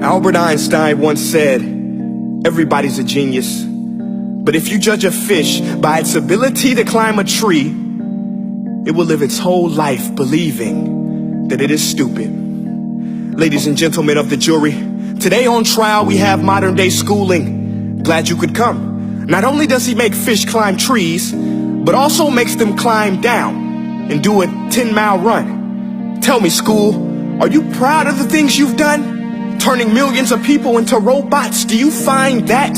Albert Einstein once said, everybody's a genius. But if you judge a fish by its ability to climb a tree, it will live its whole life believing that it is stupid. Ladies and gentlemen of the jury, today on trial we have modern day schooling. Glad you could come. Not only does he make fish climb trees, but also makes them climb down and do a 10-mile run. Tell me, school, are you proud of the things you've done? Turning millions of people into robots, do you find that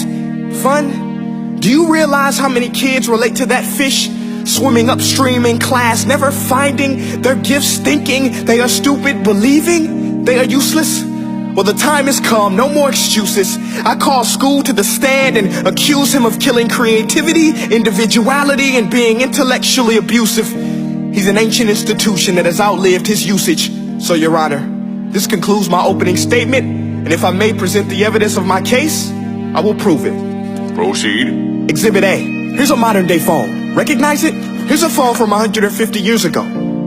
fun? Do you realize how many kids relate to that fish? Swimming upstream in class, never finding their gifts, thinking they are stupid, believing they are useless? Well, the time has come, no more excuses. I call school to the stand and accuse him of killing creativity, individuality, and being intellectually abusive. He's an ancient institution that has outlived his usage. So, Your Honor, this concludes my opening statement, and if I may present the evidence of my case, I will prove it. Proceed. Exhibit A. Here's a modern day phone. Recognize it? Here's a phone from 150 years ago.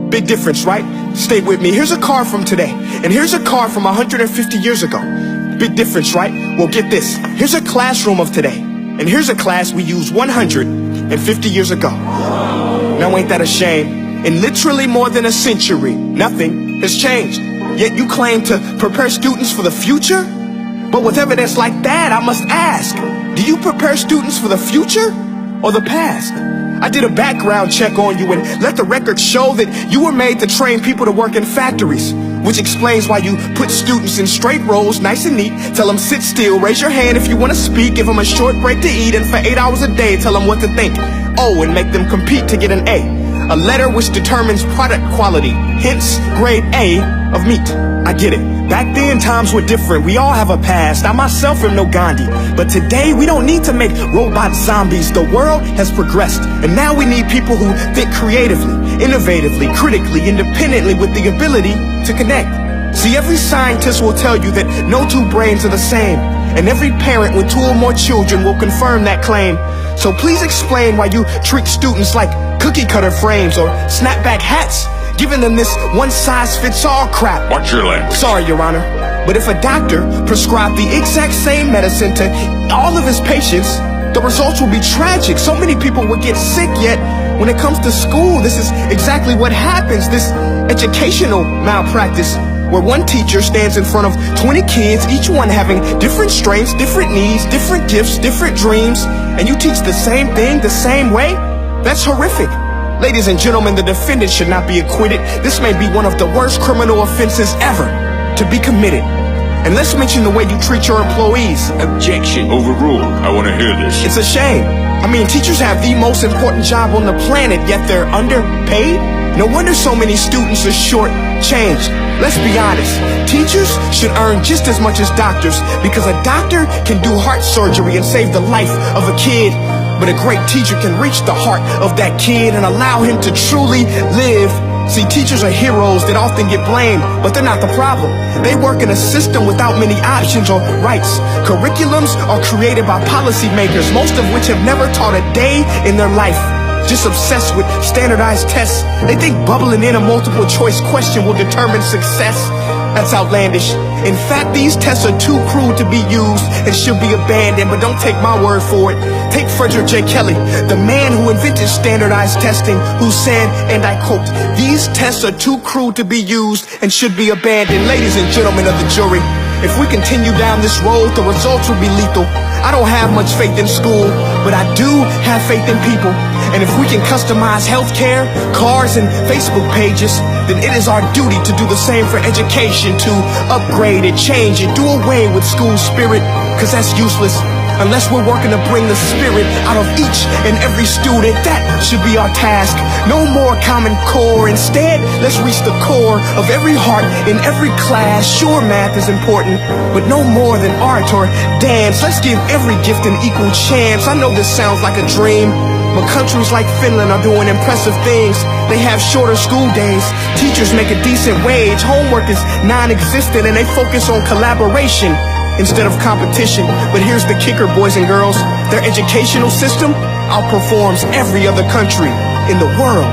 Big difference, right? Stay with me. Here's a car from today, and here's a car from 150 years ago. Big difference, right? Well, get this. Here's a classroom of today, and here's a class we used 150 years ago. Now ain't that a shame? In literally more than a century, nothing has changed. Yet you claim to prepare students for the future? But with evidence like that, I must ask, do you prepare students for the future or the past? I did a background check on you and let the record show that you were made to train people to work in factories, which explains why you put students in straight rows, nice and neat, tell them sit still, raise your hand if you want to speak, give them a short break to eat, and for 8 hours a day, tell them what to think. Oh, and make them compete to get an A letter which determines product quality, hence grade A of meat. I get it. Back then, times were different. We all have a past. I myself am no Gandhi. But today, we don't need to make robot zombies. The world has progressed. And now we need people who think creatively, innovatively, critically, independently, with the ability to connect. See, every scientist will tell you that no two brains are the same. And every parent with 2 or more children will confirm that claim. So please explain why you treat students like cookie cutter frames or snapback hats, giving them this one-size-fits-all crap. Watch your language. Sorry, Your Honor, but if a doctor prescribed the exact same medicine to all of his patients, the results will be tragic. So many people will get sick, yet when it comes to school, this is exactly what happens. This educational malpractice, where one teacher stands in front of 20 kids, each one having different strengths, different needs, different gifts, different dreams, and you teach the same thing the same way? That's horrific. Ladies and gentlemen, the defendant should not be acquitted. This may be one of the worst criminal offenses ever to be committed. And let's mention the way you treat your employees. Objection. Overruled. I want to hear this. It's a shame. I mean, teachers have the most important job on the planet, yet they're underpaid? No wonder so many students are short-changed. Let's be honest. Teachers should earn just as much as doctors, because a doctor can do heart surgery and save the life of a kid. But a great teacher can reach the heart of that kid and allow him to truly live. See, teachers are heroes that often get blamed, but they're not the problem. They work in a system without many options or rights. Curriculums are created by policymakers, most of which have never taught a day in their life. Just obsessed with standardized tests. They think bubbling in a multiple choice question will determine success. That's outlandish. In fact, these tests are too crude to be used and should be abandoned, but don't take my word for it. Take Frederick J. Kelly, the man who invented standardized testing, who said, and I quote, "These tests are too crude to be used and should be abandoned." Ladies and gentlemen of the jury, if we continue down this road, the results will be lethal. I don't have much faith in school, but I do have faith in people. And if we can customize healthcare, cars, and Facebook pages, then it is our duty to do the same for education, to upgrade it, change it, do away with school spirit, because that's useless. Unless we're working to bring the spirit out of each and every student, that should be our task. No more Common Core. Instead, let's reach the core of every heart in every class. Sure, math is important, but no more than art or dance. Let's give every gift an equal chance. I know this sounds like a dream, but countries like Finland are doing impressive things. They have shorter school days. Teachers make a decent wage. Homework is non-existent, and they focus on collaboration instead of competition. But here's the kicker, boys and girls. Their educational system outperforms every other country in the world.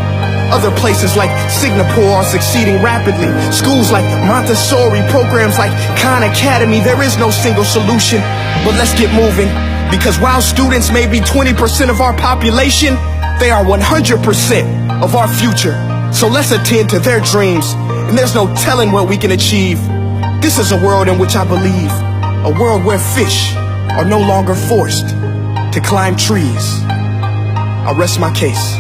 Other places like Singapore are succeeding rapidly. Schools like Montessori, programs like Khan Academy. There is no single solution, but let's get moving. Because while students may be 20% of our population, they are 100% of our future. So let's attend to their dreams, and there's no telling what we can achieve. This is a world in which I believe, a world where fish are no longer forced to climb trees. I rest my case.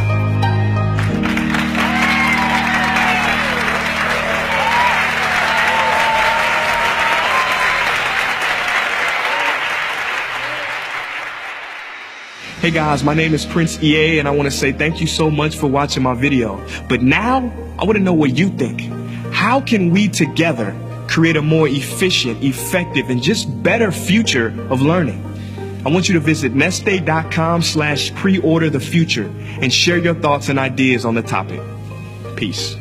Hey guys, my name is Prince EA, and I want to say thank you so much for watching my video. But now, I want to know what you think. How can we together create a more efficient, effective, and just better future of learning? I want you to visit nestday.com/preorder the future and share your thoughts and ideas on the topic. Peace.